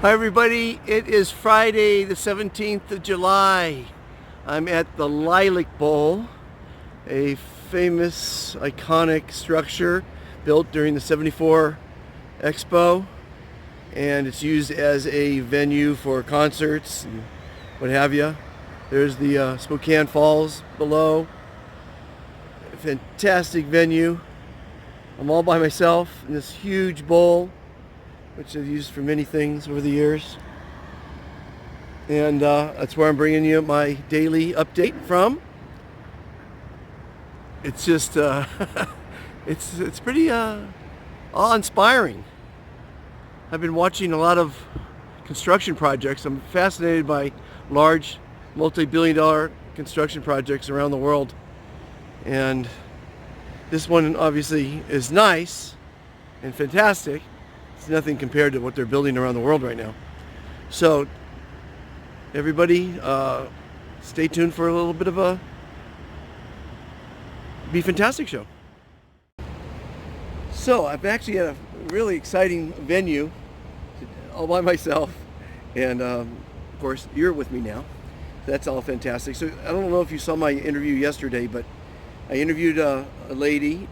Hi everybody, it is Friday the 17th of July. I'm at the Lilac Bowl, a famous iconic structure built during the '74 Expo, and it's used as a venue for concerts and what have you. There's the Spokane Falls below, a fantastic venue. I'm all by myself in this huge bowl, which I've used for many things over the years. And that's where I'm bringing you my daily update from. It's just, it's pretty awe-inspiring. I've been watching a lot of construction projects. I'm fascinated by large, multi-billion-dollar construction projects around the world. And this one obviously is nice and fantastic. It's nothing compared to what they're building around the world right now. So everybody, stay tuned for a little bit of a Be Fantastic show. So I've actually had a really exciting venue all by myself, and of course you're with me now. That's all fantastic. So I don't know if you saw my interview yesterday, but I interviewed a lady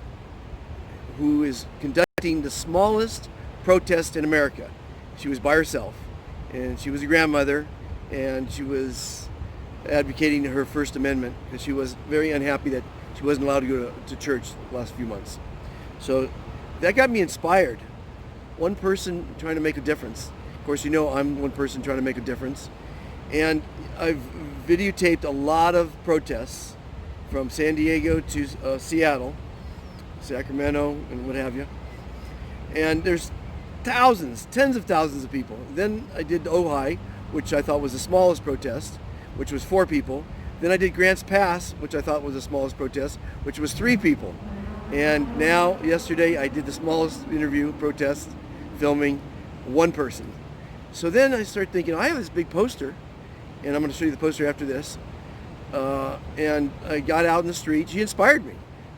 who is conducting the smallest protest in America. She was by herself, and she was a grandmother, and she was advocating her First Amendment because she was very unhappy that she wasn't allowed to go to church the last few months. So that got me inspired. One person trying to make a difference. Of course, you know I'm one person trying to make a difference. And I've videotaped a lot of protests from San Diego to Seattle, Sacramento, and what have you. And there's thousands, tens of thousands of people. Then I did Ojai, which I thought was the smallest protest, which was 4 people. Then I did Grants Pass, which I thought was the smallest protest, which was 3 people. And now, yesterday, I did the smallest interview protest, filming 1 person. So then I started thinking, I have this big poster, and I'm going to show you the poster after this. And I got out in the street. She inspired me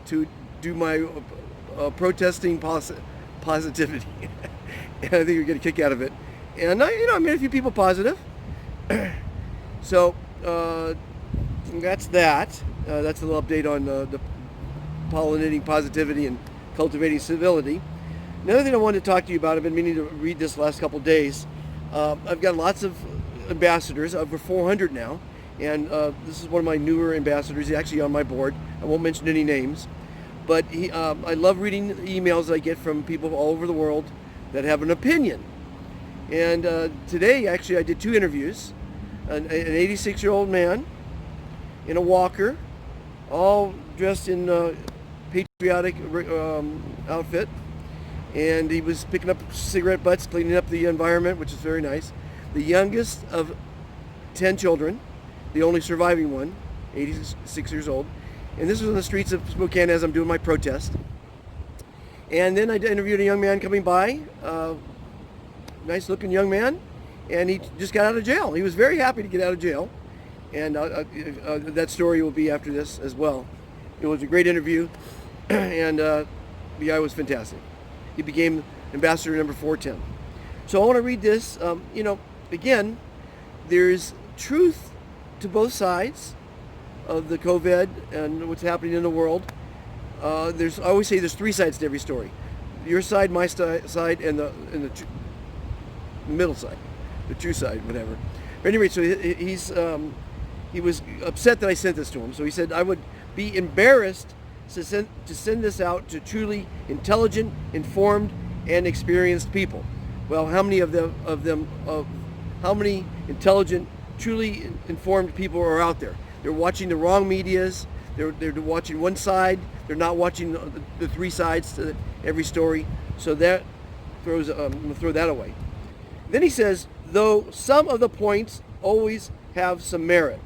to do my protesting positivity. And I think you're going to kick out of it. And I made a few people positive. So that's that. That's a little update on the pollinating positivity and cultivating civility. Another thing I wanted to talk to you about, I've been meaning to read this last couple of days. I've got lots of ambassadors, over 400 now. And this is one of my newer ambassadors. He's actually on my board. I won't mention any names. But I love reading emails that I get from people all over the world that have an opinion. And today, actually, I did 2 interviews. An 86-year-old man in a walker, all dressed in patriotic outfit. And he was picking up cigarette butts, cleaning up the environment, which is very nice. The youngest of 10 children, the only surviving one, 86 years old. And this was on the streets of Spokane as I'm doing my protest. And then I interviewed a young man coming by, nice looking young man, and he just got out of jail. He was very happy to get out of jail. And that story will be after this as well. It was a great interview, and the guy was fantastic. He became ambassador number 410. So I want to read this. Again, there's truth to both sides of the COVID and what's happening in the world. I always say there's 3 sides to every story: your side, my side, and the middle side, the true side, whatever. But anyway, so he was upset that I sent this to him. So he said I would be embarrassed to send this out to truly intelligent, informed, and experienced people. Well, how many how many intelligent, truly informed people are out there? They're watching the wrong medias. They're watching one side. They're not watching the 3 sides to every story. So that I'm going to throw that away. Then he says, though some of the points always have some merit.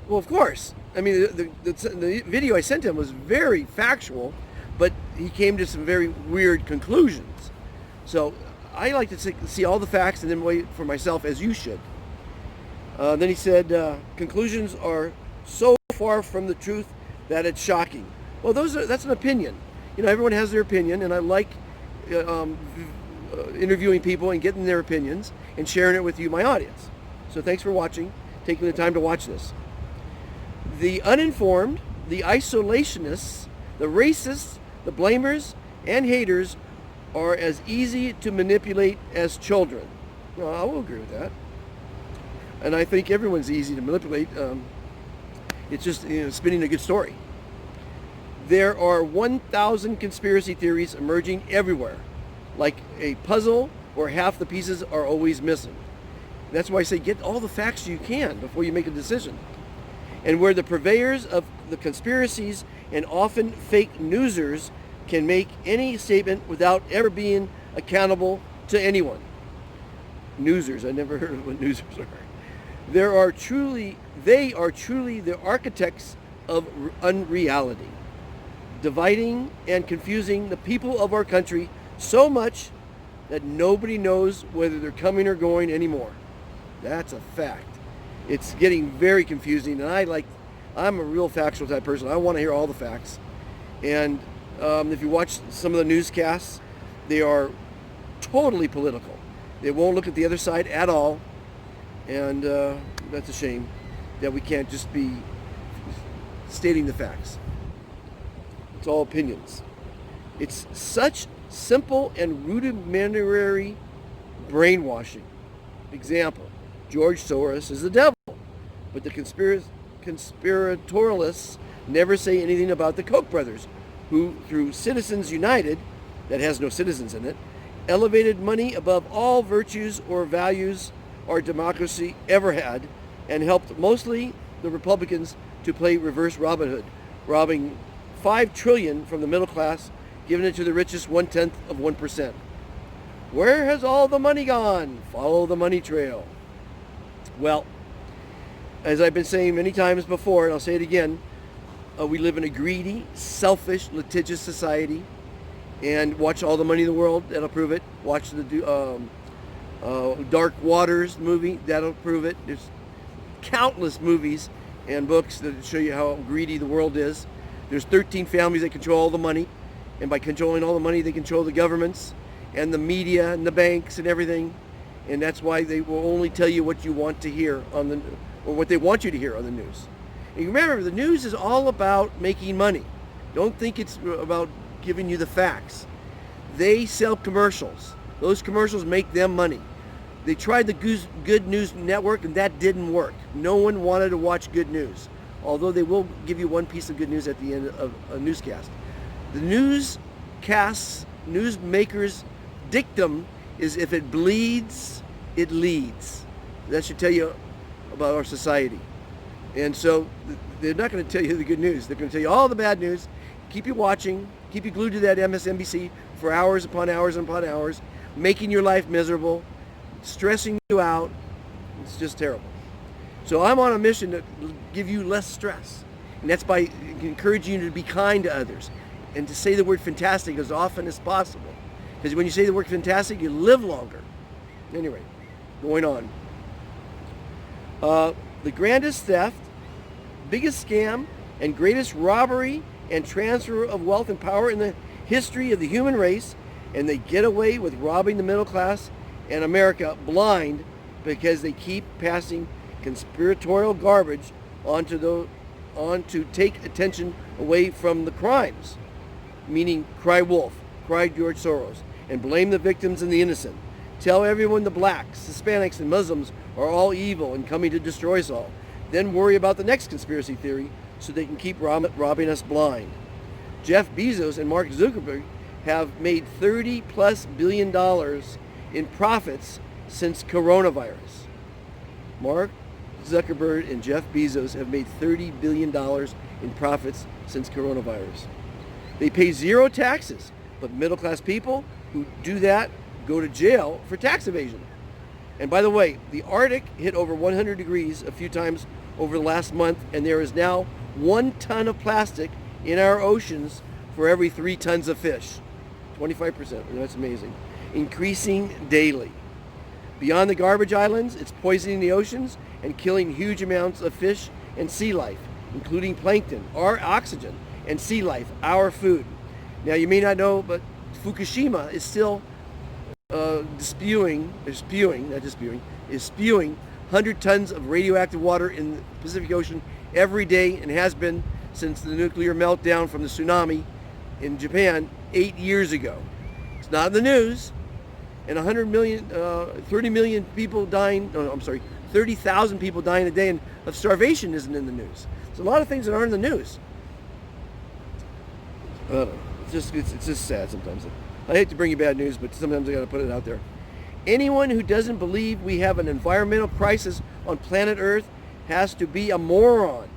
Well, of course. I mean, the video I sent him was very factual, but he came to some very weird conclusions. So I like to see all the facts and then wait for myself, as you should. Then he said, conclusions are so far from the truth that it's shocking. Well, that's an opinion. Everyone has their opinion, and I like interviewing people and getting their opinions and sharing it with you, my audience. So thanks for watching, taking the time to watch this. The uninformed, the isolationists, the racists, the blamers, and haters are as easy to manipulate as children. Well, I will agree with that. And I think everyone's easy to manipulate. It's just spinning a good story. There are 1,000 conspiracy theories emerging everywhere, like a puzzle where half the pieces are always missing. That's why I say get all the facts you can before you make a decision. And where the purveyors of the conspiracies and often fake newsers can make any statement without ever being accountable to anyone. Newsers, I never heard of what newsers are. They are truly the architects of unreality, dividing and confusing the people of our country so much that nobody knows whether they're coming or going anymore. That's a fact. It's getting very confusing, and I'm a real factual type person. I want to hear all the facts. And if you watch some of the newscasts, they are totally political. They won't look at the other side at all, and that's a shame that we can't just be stating the facts. It's all opinions. It's such simple and rudimentary brainwashing. Example, George Soros is the devil, but the conspiratorialists never say anything about the Koch brothers, who, through Citizens United, that has no citizens in it, elevated money above all virtues or values our democracy ever had, and helped mostly the Republicans to play reverse Robin Hood, robbing $5 trillion from the middle class, giving it to the richest 1/10 of 1%. Where has all the money gone? Follow the money trail. Well, as I've been saying many times before, and I'll say it again, we live in a greedy, selfish, litigious society. And watch All the Money in the World, that'll prove it. Watch the Dark Waters movie, that'll prove it. There's countless movies and books that show you how greedy the world is. There's 13 families that control all the money. And by controlling all the money, they control the governments and the media and the banks and everything. And that's why they will only tell you what you want to hear or what they want you to hear on the news. And remember, the news is all about making money. Don't think it's about giving you the facts. They sell commercials. Those commercials make them money. They tried the Good News Network, and that didn't work. No one wanted to watch good news, although they will give you one piece of good news at the end of a newscast. The newsmakers' dictum is, if it bleeds, it leads. That should tell you about our society. And so they're not going to tell you the good news. They're going to tell you all the bad news, keep you watching, keep you glued to that MSNBC for hours upon hours upon hours, making your life miserable, stressing you out. It's just terrible. So I'm on a mission to give you less stress. And that's by encouraging you to be kind to others and to say the word fantastic as often as possible. Because when you say the word fantastic, you live longer. Anyway, going on. The grandest theft, biggest scam, and greatest robbery and transfer of wealth and power in the history of the human race, and they get away with robbing the middle class and America blind because they keep passing conspiratorial garbage on to take attention away from the crimes, meaning cry wolf, cry George Soros, and blame the victims and the innocent. Tell everyone the blacks, Hispanics, and Muslims are all evil and coming to destroy us all. Then worry about the next conspiracy theory so they can keep robbing us blind. Jeff Bezos and Mark Zuckerberg have made $30+ billion in profits since coronavirus. Mark Zuckerberg and Jeff Bezos have made $30 billion in profits since coronavirus. They pay zero taxes, but middle-class people who do that go to jail for tax evasion. And by the way, the Arctic hit over 100 degrees a few times over the last month, and there is now 1 ton of plastic in our oceans for every 3 tons of fish. 25%, that's amazing. Increasing daily. Beyond the garbage islands, it's poisoning the oceans and killing huge amounts of fish and sea life, including plankton, our oxygen, and sea life, our food. Now, you may not know, but Fukushima is still spewing, is spewing 100 tons of radioactive water in the Pacific Ocean every day, and has been since the nuclear meltdown from the tsunami in Japan 8 years ago. It's not in the news. And 30 million people dying, 30,000 people dying a day of starvation isn't in the news. There's a lot of things that aren't in the news. I don't know. It's just sad sometimes. I hate to bring you bad news, but sometimes I got to put it out there. Anyone who doesn't believe we have an environmental crisis on planet Earth has to be a moron.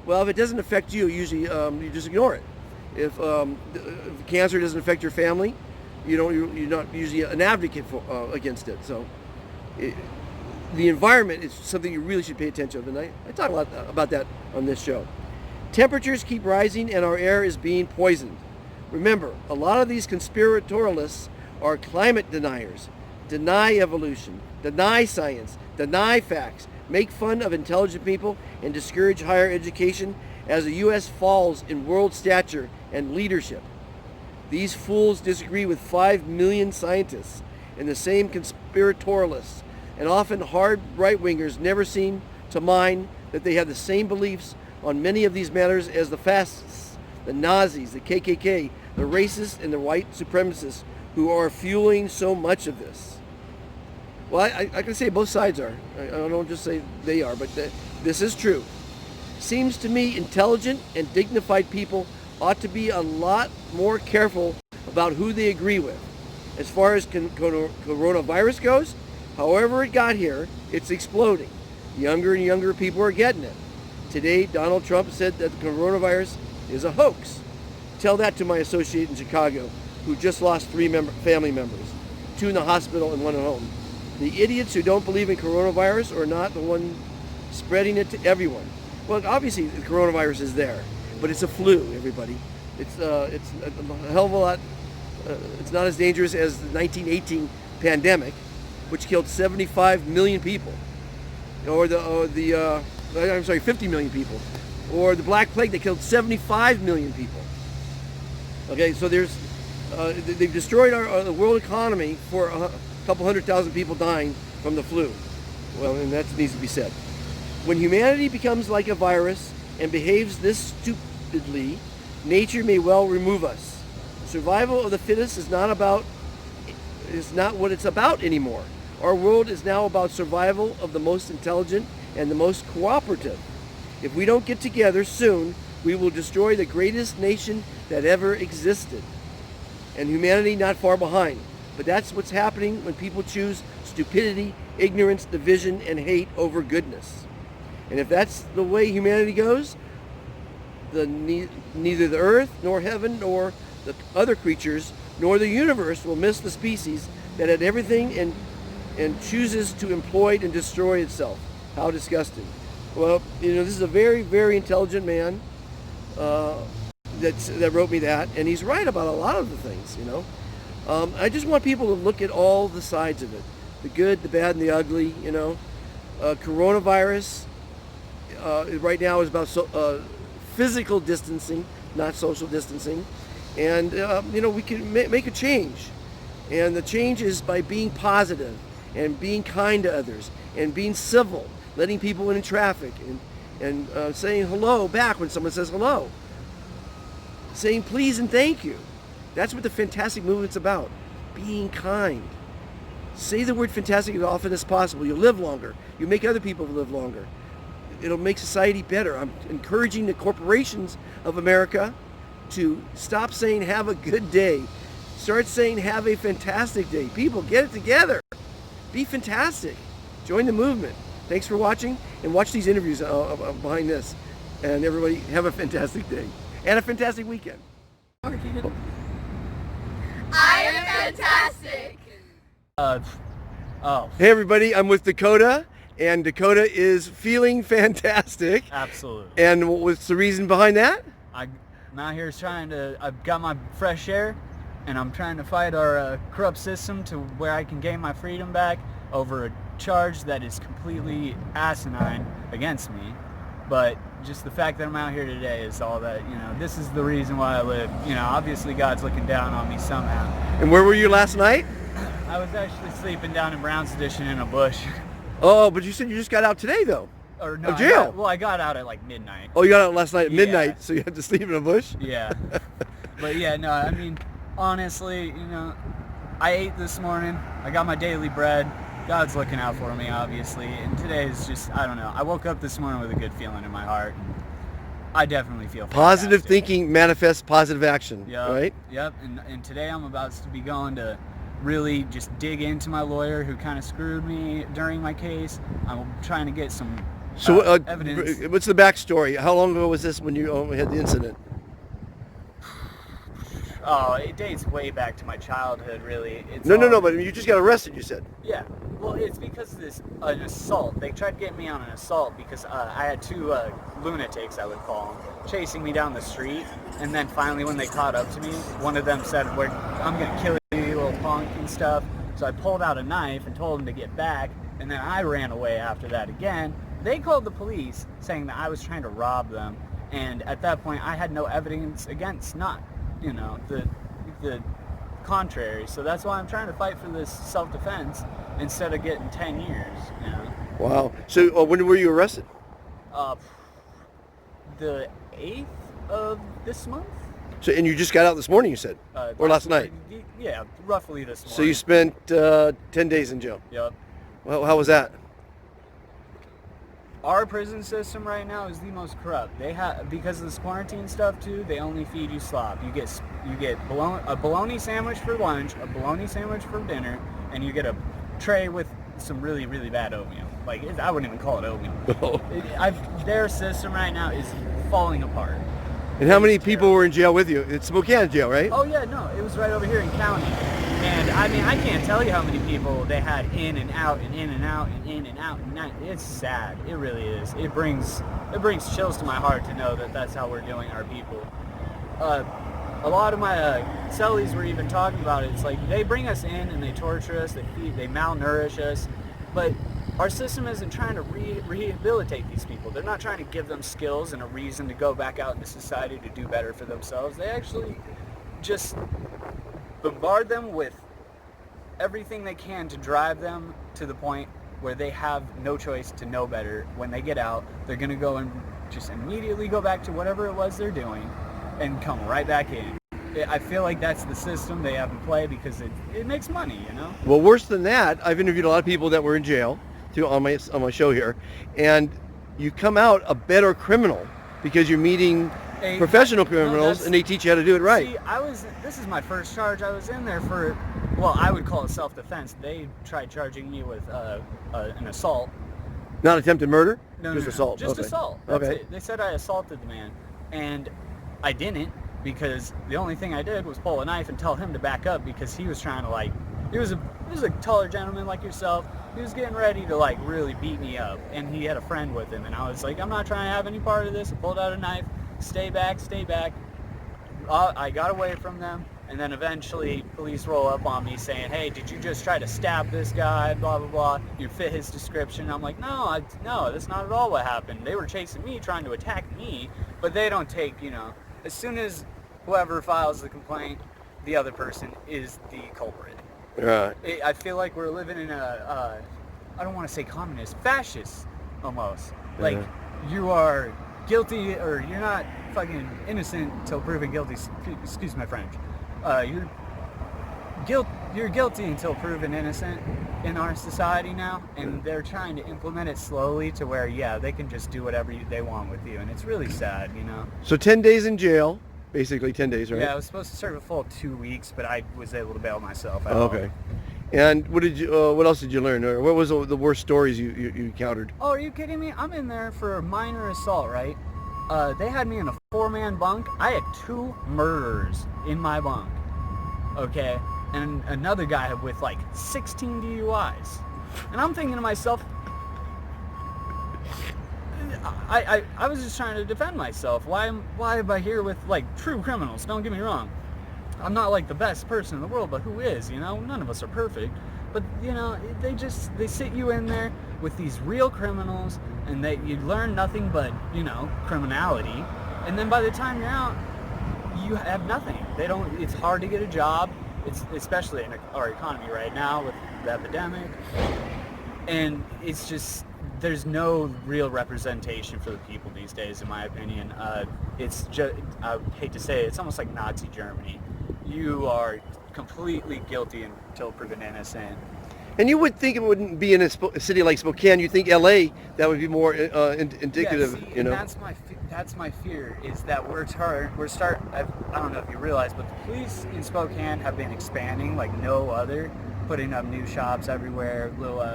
Well, if it doesn't affect you, usually you just ignore it. If cancer doesn't affect your family, you're not usually an advocate against it. So the environment is something you really should pay attention to. And I talk a lot about that on this show. Temperatures keep rising and our air is being poisoned. Remember, a lot of these conspiratorialists are climate deniers. Deny evolution, deny science, deny facts, make fun of intelligent people, and discourage higher education as the U.S. falls in world stature and leadership. These fools disagree with 5 million scientists and the same conspiratorialists, and often hard right-wingers never seem to mind that they have the same beliefs on many of these matters as the fascists, the Nazis, the KKK, the racists, and the white supremacists who are fueling so much of this. Well, I can say both sides are. I don't just say they are, but this is true. Seems to me intelligent and dignified people ought to be a lot more careful about who they agree with. As far as coronavirus goes, however it got here, it's exploding. Younger and younger people are getting it. Today, Donald Trump said that the coronavirus is a hoax. Tell that to my associate in Chicago, who just lost 3 family members, 2 in the hospital and 1 at home. The idiots who don't believe in coronavirus are not the one spreading it to everyone. Well, obviously the coronavirus is there, but it's a flu, everybody. It's a hell of a lot. It's not as dangerous as the 1918 pandemic, which killed 75 million people, or 50 million people, or the Black Plague that killed 75 million people. Okay, so they've destroyed the world economy for a couple 100,000 people dying from the flu. Well, and that needs to be said. When humanity becomes like a virus and behaves this stupidly, nature may well remove us. Survival of the fittest is not what it's about anymore. Our world is now about survival of the most intelligent and the most cooperative. If we don't get together soon, we will destroy the greatest nation that ever existed. And humanity not far behind. But that's what's happening when people choose stupidity, ignorance, division, and hate over goodness. And if that's the way humanity goes, neither the earth, nor heaven, nor the other creatures, nor the universe will miss the species that had everything and chooses to exploit and destroy itself. How disgusting. Well, this is a very, very intelligent man that wrote me that, and he's right about a lot of the things, I just want people to look at all the sides of it, the good, the bad, and the ugly. Coronavirus right now is about physical distancing, not social distancing, and we can make a change, and the change is by being positive and being kind to others and being civil, letting people in traffic and saying hello back when someone says hello, saying please and thank you. That's what the fantastic movement's about. Being kind. Say the word fantastic as often as possible. You'll live longer. You make other people live longer. It'll make society better. I'm encouraging the corporations of America to stop saying have a good day. Start saying have a fantastic day. People, get it together. Be fantastic. Join the movement. Thanks for watching, and watch these interviews behind this. And everybody, have a fantastic day and a fantastic weekend. I am fantastic. Hey everybody, I'm with Dakota, and Dakota is feeling fantastic. Absolutely. And what's the reason behind that? I'm out here I've got my fresh air, and I'm trying to fight our corrupt system to where I can gain my freedom back over a charge that is completely asinine against me. But just the fact that I'm out here today is all that, this is the reason why I live. Obviously God's looking down on me somehow. And where were you last night? I was actually sleeping down in Brown's Edition in a bush. Oh, but you said you just got out today, though. Or no, Of jail. I got out at like midnight. Oh, you got out last night at Yeah. midnight, so you had to sleep in a bush? Yeah. But yeah, no, I mean, honestly, you know, I ate this morning. I got my daily bread. God's looking out for me, obviously. And today is just, I don't know. I woke up this morning with a good feeling in my heart. I definitely feel Positive fantastic. thinking manifests positive action, Yep, right? Yep. And today I'm about to be going to really just dig into my lawyer who kind of screwed me during my case. I'm trying to get some So evidence. what's the backstory? How long ago was this when you had the incident? Oh, it dates way back to my childhood, really. It's No, but you just got arrested, you said. Yeah, well, it's because of an assault. They tried to get me on an assault because I had two lunatics, I would call them, chasing me down the street. And then finally, when they caught up to me, one of them said, I'm going to kill you, you little punk, and stuff. So I pulled out a knife and told them to get back. And then I ran away after that again. They called the police saying that I was trying to rob them. And at that point, I had no evidence against the contrary. So that's why I'm trying to fight for this self-defense instead of getting 10 years, you know. Wow. So when were you arrested? The 8th of this month? So, and you just got out this morning, you said? Or last night? Yeah, roughly this morning. So you spent 10 days in jail. Yep. Well, how was that? Our prison system right now is the most corrupt. They have, because of this quarantine stuff too, they only feed you slop. You get a bologna sandwich for lunch, a bologna sandwich for dinner, and you get a tray with some really, really bad oatmeal. Like, I wouldn't even call it oatmeal. Their system right now is falling apart. And how many people were in jail with you? It's Spokane jail, right? Oh yeah, no, it was right over here in county. And I mean, I can't tell you how many people they had in and out and in and out and in and out. And it's sad. It really is. It brings chills to my heart to know that that's how we're doing our people. A lot of my cellies were even talking about it. It's like they bring us in and they torture us, they malnourish us, but our system isn't trying to rehabilitate these people. They're not trying to give them skills and a reason to go back out into society to do better for themselves. They actually just bombard them with everything they can to drive them to the point where they have no choice to know better. When they get out, they're going to go and just immediately go back to whatever it was they're doing and come right back in. I feel like that's the system they have in play because it makes money, you know? Well, worse than that, I've interviewed a lot of people that were in jail too on my show here, and you come out a better criminal because you're meeting professional criminals and they teach you how to do it right. See, this is my first charge. I was in there for, well, I would call it self-defense. They tried charging me with an assault. Not attempted murder? No, just assault. Just okay. assault. That's okay. it. They said I assaulted the man, and I didn't, because the only thing I did was pull a knife and tell him to back up because he was trying to he was a taller gentleman like yourself. He was getting ready to really beat me up, and he had a friend with him, and I was like, I'm not trying to have any part of this. I pulled out a knife. Stay back, stay back. I got away from them, and then eventually police roll up on me saying, hey, did you just try to stab this guy, blah, blah, blah. You fit his description. I'm like, no, that's not at all what happened. They were chasing me, trying to attack me, but they don't take, as soon as whoever files the complaint, the other person is the culprit. Right. I feel like we're living in I don't want to say communist, fascist almost. Like, you are guilty, or you're not fucking innocent until proven guilty. Excuse my French. You're guilty until proven innocent in our society now, and they're trying to implement it slowly to where, they can just do whatever they want with you, and it's really sad, So 10 days in jail, basically 10 days, right? Yeah, I was supposed to serve a full 2 weeks, but I was able to bail myself out. Okay. And what else did you learn? Or what was the worst stories you encountered? Oh, are you kidding me? I'm in there for a minor assault, right? They had me in a 4-man bunk. I had 2 murderers in my bunk, okay? And another guy with 16 DUIs. And I'm thinking to myself, I was just trying to defend myself. Why am I here with true criminals? Don't get me wrong. I'm not the best person in the world, but who is, None of us are perfect. But, they sit you in there with these real criminals, and you learn nothing but, criminality. And then by the time you're out, you have nothing. It's hard to get a job. It's especially in our economy right now with the epidemic, and it's just there's no real representation for the people these days, in my opinion. It's just, I hate to say it, it's almost like Nazi Germany. You are completely guilty until proven innocent. And you would think it wouldn't be in a city like Spokane. You think LA, that would be more indicative, yeah, see, you know? And that's my fear, is that I don't know if you realize, but the police in Spokane have been expanding like no other, putting up new shops everywhere, little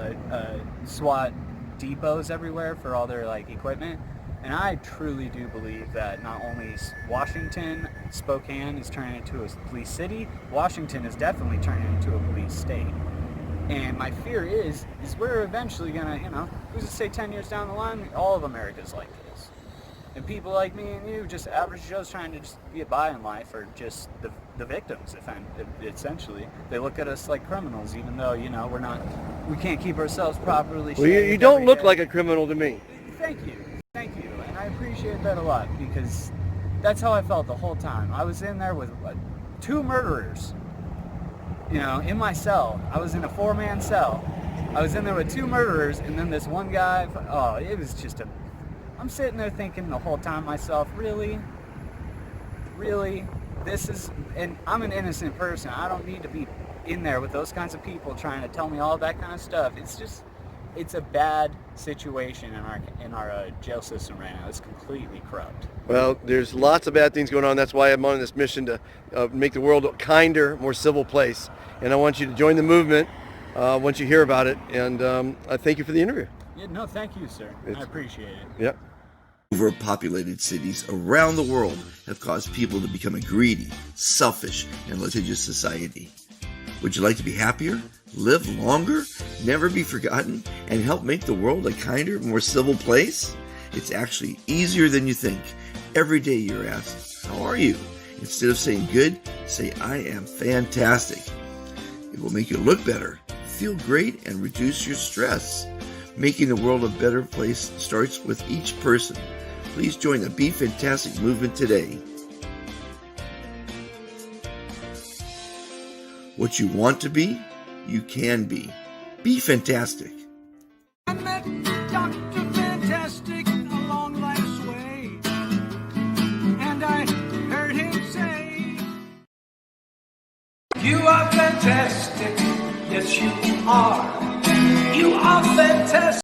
SWAT depots everywhere for all their like equipment. And I truly do believe that not only Washington, Spokane is turning into a police city, Washington is definitely turning into a police state. And my fear is we're eventually gonna, who's to say 10 years down the line, all of America's like this. And people like me and you, just average Joes trying to just get by in life, are just the victims, essentially. They look at us like criminals, even though, we can't keep ourselves properly shaved. Well, you don't look like a criminal to me. Thank you. And I appreciate that a lot, because that's how I felt the whole time. I was in there with 2 murderers. In my cell. I was in a 4-man cell. I was in there with 2 murderers, and then this one guy, it was just I'm sitting there thinking the whole time myself, really? And I'm an innocent person. I don't need to be in there with those kinds of people trying to tell me all that kind of stuff. It's a bad situation in our jail system right now. It's completely corrupt. Well, there's lots of bad things going on. That's why I'm on this mission to make the world a kinder, more civil place. And I want you to join the movement once you hear about it. And I thank you for the interview. Yeah, no, thank you, sir. I appreciate it. Yeah. Overpopulated cities around the world have caused people to become a greedy, selfish, and litigious society. Would you like to be happier, live longer, never be forgotten, and help make the world a kinder, more civil place? It's actually easier than you think. Every day you're asked, "How are you?" Instead of saying good, say, "I am fantastic." It will make you look better, feel great, and reduce your stress. Making the world a better place starts with each person. Please join the Be Fantastic movement today. What you want to be, you can be. Be fantastic. I met Dr. Fantastic along life's way, and I heard him say, "You are fantastic, yes you are. You are fantastic."